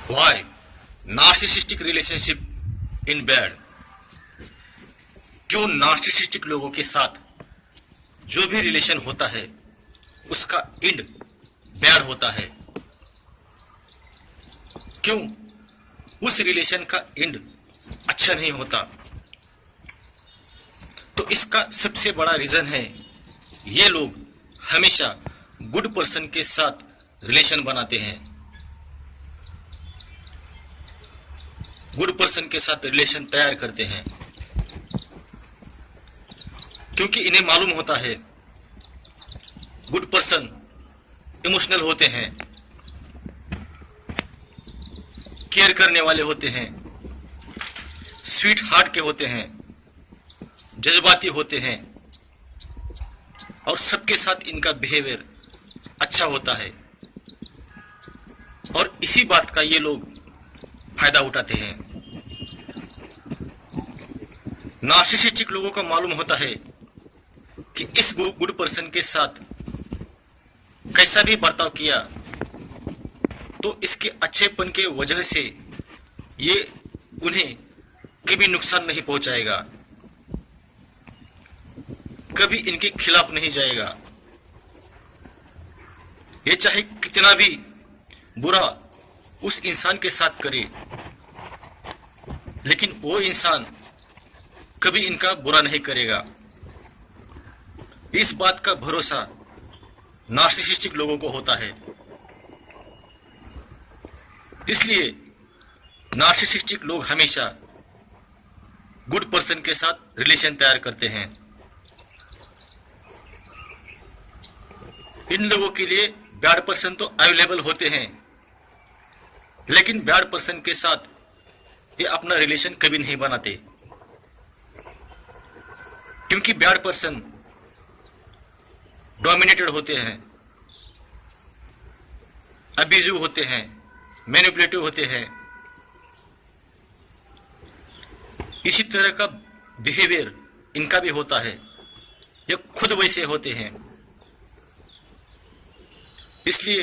Why? Narcissistic relationship in bad. क्यों narcissistic लोगों के साथ जो भी रिलेशन होता है उसका एंड बैड होता है? क्यों उस रिलेशन का एंड अच्छा नहीं होता? तो इसका सबसे बड़ा रीजन है ये लोग हमेशा गुड पर्सन के साथ रिलेशन बनाते हैं, गुड पर्सन के साथ रिलेशन तैयार करते हैं, क्योंकि इन्हें मालूम होता है गुड पर्सन इमोशनल होते हैं, केयर करने वाले होते हैं, स्वीट हार्ट के होते हैं, जज्बाती होते हैं और सबके साथ इनका बिहेवियर अच्छा होता है और इसी बात का ये लोग फायदा उठाते हैं। नार्सिसिस्टिक लोगों को मालूम होता है कि इस गुड पर्सन के साथ कैसा भी बर्ताव किया तो इसके अच्छेपन के वजह से ये उन्हें कभी नुकसान नहीं पहुंचाएगा, कभी इनके खिलाफ नहीं जाएगा। ये चाहे कितना भी बुरा उस इंसान के साथ करे, लेकिन वो इंसान कभी इनका बुरा नहीं करेगा। इस बात का भरोसा नार्सिसिस्टिक लोगों को होता है। इसलिए नार्सिसिस्टिक लोग हमेशा गुड पर्सन के साथ रिलेशन तैयार करते हैं। इन लोगों के लिए बैड पर्सन तो अवेलेबल होते हैं, लेकिन बैड पर्सन के साथ ये अपना रिलेशन कभी नहीं बनाते, क्योंकि बैड पर्सन डोमिनेटेड होते हैं, अब्यूजिव होते हैं, मैनिपुलेटिव होते हैं। इसी तरह का बिहेवियर इनका भी होता है, ये खुद वैसे होते हैं। इसलिए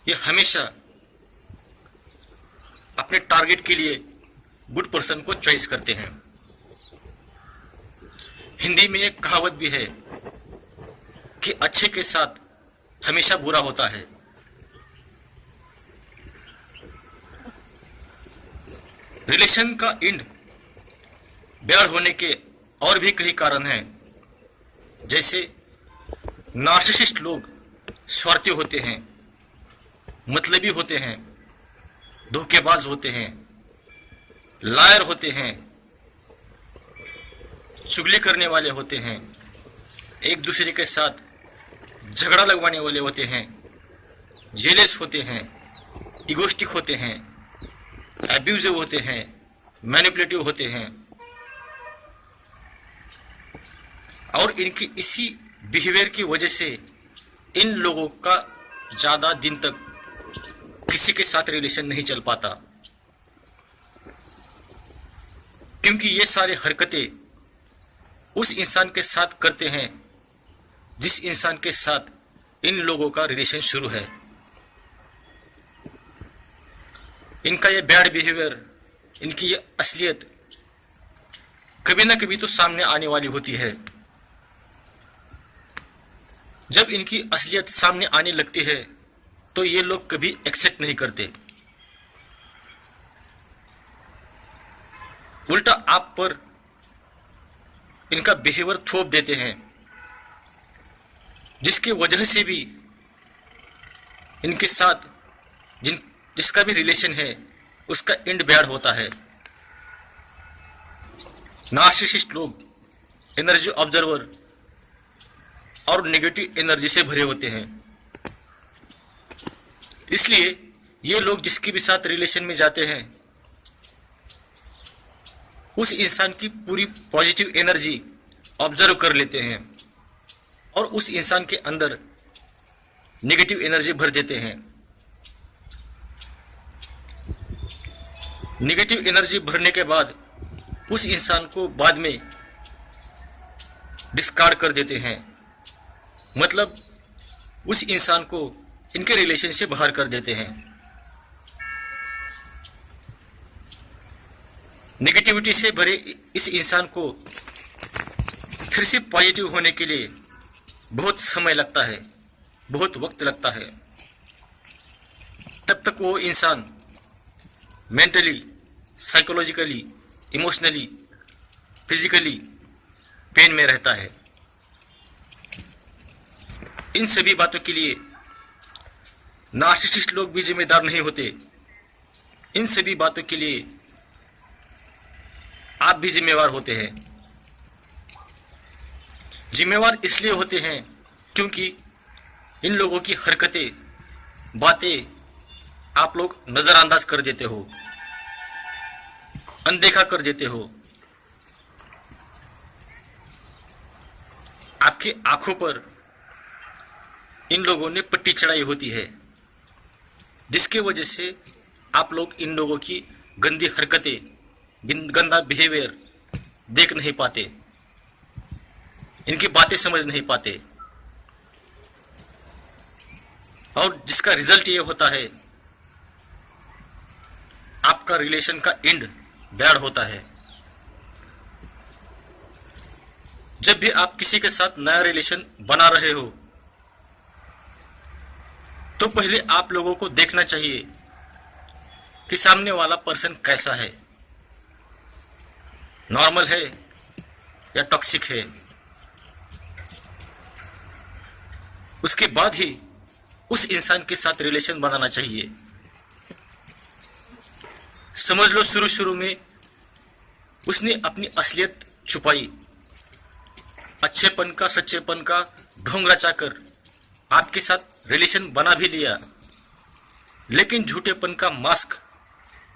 ये हमेशा अपने टारगेट के लिए गुड पर्सन को चॉइस करते हैं। हिंदी में एक कहावत भी है कि अच्छे के साथ हमेशा बुरा होता है। रिलेशन का एंड बैड होने के और भी कई कारण हैं, जैसे नार्सिसिस्ट लोग स्वार्थी होते हैं, मतलबी होते हैं, धोखेबाज होते हैं, लायर होते हैं, चुगली करने वाले होते हैं, एक दूसरे के साथ झगड़ा लगवाने वाले होते हैं, जेलस होते हैं, इगोस्टिक होते हैं, अब्यूजिव होते हैं, मैनिपुलेटिव होते हैं। और इनकी इसी बिहेवियर की वजह से इन लोगों का ज़्यादा दिन तक किसी के साथ रिलेशन नहीं चल पाता, क्योंकि ये सारे हरकतें उस इंसान के साथ करते हैं जिस इंसान के साथ इन लोगों का रिलेशन शुरू है। इनका ये बैड बिहेवियर, इनकी ये असलियत कभी ना कभी तो सामने आने वाली होती है। जब इनकी असलियत सामने आने लगती है तो ये लोग कभी एक्सेप्ट नहीं करते, उल्टा आप पर इनका बिहेवियर थोप देते हैं, जिसकी वजह से भी इनके साथ जिसका भी रिलेशन है उसका एंड बैड होता है। नार्सिसिस्ट लोग एनर्जी ऑब्जर्वर और नेगेटिव एनर्जी से भरे होते हैं। इसलिए ये लोग जिसके भी साथ रिलेशन में जाते हैं उस इंसान की पूरी पॉजिटिव एनर्जी ऑब्जर्व कर लेते हैं और उस इंसान के अंदर नेगेटिव एनर्जी भर देते हैं। नेगेटिव एनर्जी भरने के बाद उस इंसान को बाद में डिस्कार्ड कर देते हैं, मतलब उस इंसान को इनके रिलेशन से बाहर कर देते हैं। नेगेटिविटी से भरे इस इंसान को फिर से पॉजिटिव होने के लिए बहुत समय लगता है, बहुत वक्त लगता है। तब तक वो इंसान mentally, psychologically, emotionally, physically pain में रहता है। इन सभी बातों के लिए नार्सिसिस्ट लोग भी जिम्मेदार नहीं होते। इन सभी बातों के लिए आप भी जिम्मेवार होते हैं। जिम्मेवार इसलिए होते हैं क्योंकि इन लोगों की हरकतें, बातें आप लोग नजरअंदाज कर देते हो, अनदेखा कर देते हो। आपकी आंखों पर इन लोगों ने पट्टी चढ़ाई होती है, जिसके वजह से आप लोग इन लोगों की गंदी हरकतें, गंदा बिहेवियर देख नहीं पाते, इनकी बातें समझ नहीं पाते, और जिसका रिजल्ट ये होता है आपका रिलेशन का एंड बैड होता है। जब भी आप किसी के साथ नया रिलेशन बना रहे हो तो पहले आप लोगों को देखना चाहिए कि सामने वाला पर्सन कैसा है, नॉर्मल है या टॉक्सिक है। उसके बाद ही उस इंसान के साथ रिलेशन बनाना चाहिए। समझ लो शुरू शुरू में उसने अपनी असलियत छुपाई, अच्छेपन का, सच्चेपन का ढोंग रचाकर आपके साथ रिलेशन बना भी लिया, लेकिन झूठेपन का मास्क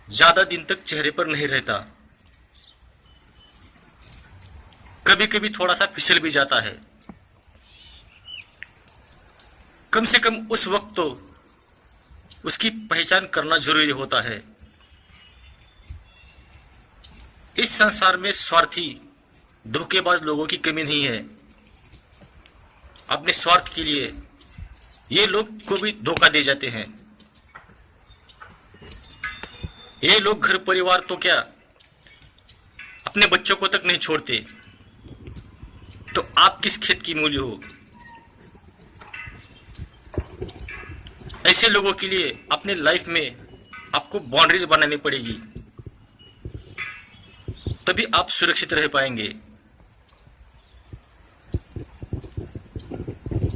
ज्यादा दिन तक चेहरे पर नहीं रहता। कभी कभी थोड़ा सा फिसल भी जाता है। कम से कम उस वक्त तो उसकी पहचान करना जरूरी होता है। इस संसार में स्वार्थी, धोखेबाज लोगों की कमी नहीं है। अपने स्वार्थ के लिए ये लोग को भी धोखा दे जाते हैं। ये लोग घर परिवार तो क्या, अपने बच्चों को तक नहीं छोड़ते। तो आप किस खेत की मूली हो? ऐसे लोगों के लिए अपने लाइफ में आपको बाउंड्रीज बनानी पड़ेगी, तभी आप सुरक्षित रह पाएंगे।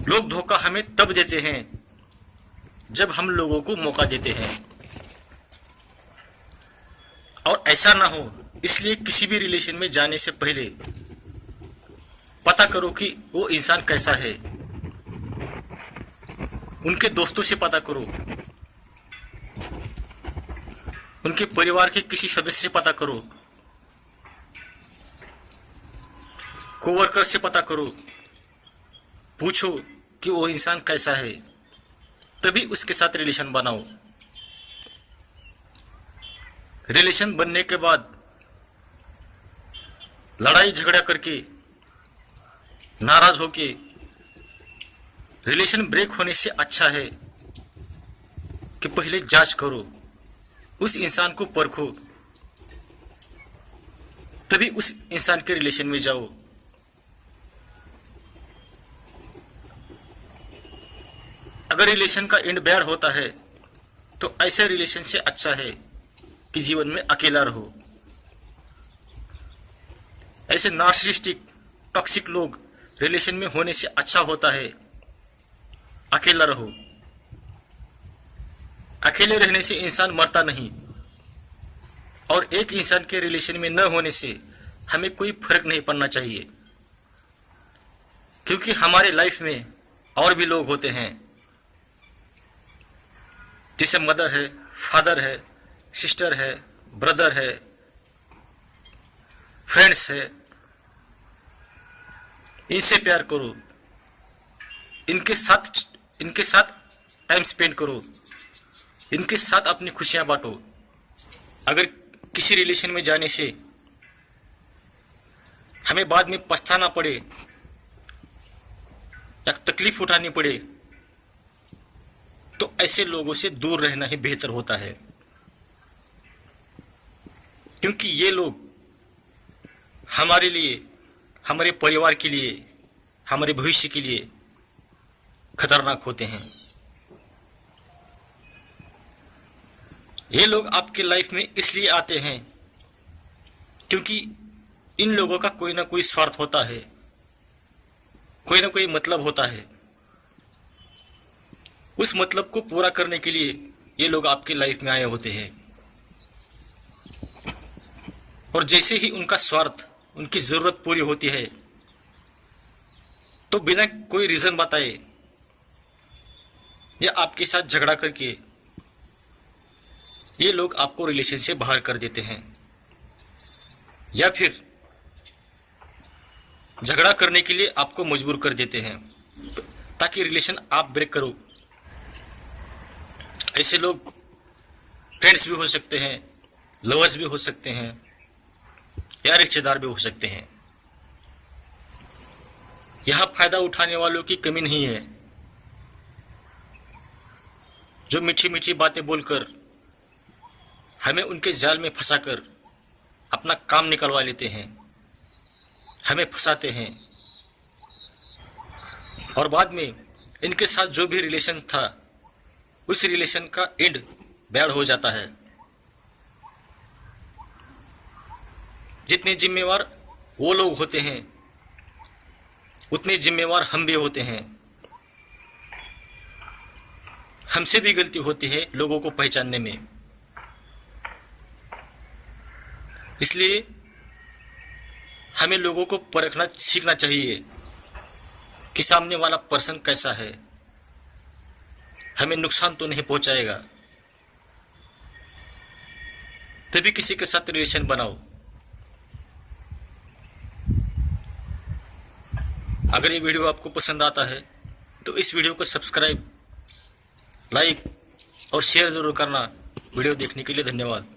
लोग धोखा हमें तब देते हैं जब हम लोगों को मौका देते हैं, और ऐसा ना हो इसलिए किसी भी रिलेशन में जाने से पहले पता करो कि वो इंसान कैसा है। उनके दोस्तों से पता करो, उनके परिवार के किसी सदस्य से पता करो, कोवर्कर से पता करो, पूछो कि वो इंसान कैसा है, तभी उसके साथ रिलेशन बनाओ। रिलेशन बनने के बाद लड़ाई झगड़ा करके, नाराज होके रिलेशन ब्रेक होने से अच्छा है कि पहले जांच करो, उस इंसान को परखो, तभी उस इंसान के रिलेशन में जाओ। अगर रिलेशन का एंड बैड होता है तो ऐसे रिलेशन से अच्छा है कि जीवन में अकेला रहो। ऐसे नार्सिसिस्टिक, टॉक्सिक लोग रिलेशन में होने से अच्छा होता है अकेला रहो। अकेले रहने से इंसान मरता नहीं, और एक इंसान के रिलेशन में न होने से हमें कोई फर्क नहीं पड़ना चाहिए, क्योंकि हमारे लाइफ में और भी लोग होते हैं, जैसे मदर है, फादर है, सिस्टर है, ब्रदर है, फ्रेंड्स है। इनसे प्यार करो, इनके साथ टाइम स्पेंड करो, इनके साथ अपनी खुशियां बांटो। अगर किसी रिलेशन में जाने से हमें बाद में पछताना पड़े या तकलीफ उठानी पड़े, तो ऐसे लोगों से दूर रहना ही बेहतर होता है। क्योंकि ये लोग हमारे लिए, हमारे परिवार के लिए, हमारे भविष्य के लिए खतरनाक होते हैं। ये लोग आपके लाइफ में इसलिए आते हैं क्योंकि इन लोगों का कोई ना कोई स्वार्थ होता है, कोई ना कोई मतलब होता है। उस मतलब को पूरा करने के लिए ये लोग आपके लाइफ में आए होते हैं। और जैसे ही उनका स्वार्थ, उनकी जरूरत पूरी होती है, तो बिना कोई रीजन बताए या आपके साथ झगड़ा करके ये लोग आपको रिलेशन से बाहर कर देते हैं, या फिर झगड़ा करने के लिए आपको मजबूर कर देते हैं ताकि रिलेशन आप ब्रेक करो। ऐसे लोग फ्रेंड्स भी हो सकते हैं, लवर्स भी हो सकते हैं, या रिश्तेदार भी हो सकते हैं। यहां फायदा उठाने वालों की कमी नहीं है, जो मीठी मीठी बातें बोलकर हमें उनके जाल में फंसाकर अपना काम निकलवा लेते हैं, हमें फंसाते हैं, और बाद में इनके साथ जो भी रिलेशन था उस रिलेशन का एंड बैड हो जाता है। जितने जिम्मेवार वो लोग होते हैं उतने जिम्मेवार हम भी होते हैं। हमसे भी गलती होती है लोगों को पहचानने में। इसलिए हमें लोगों को परखना सीखना चाहिए कि सामने वाला पर्सन कैसा है, हमें नुकसान तो नहीं पहुंचाएगा, तभी किसी के साथ रिलेशन बनाओ। अगर ये वीडियो आपको पसंद आता है तो इस वीडियो को सब्सक्राइब, लाइक और शेयर जरूर करना। वीडियो देखने के लिए धन्यवाद।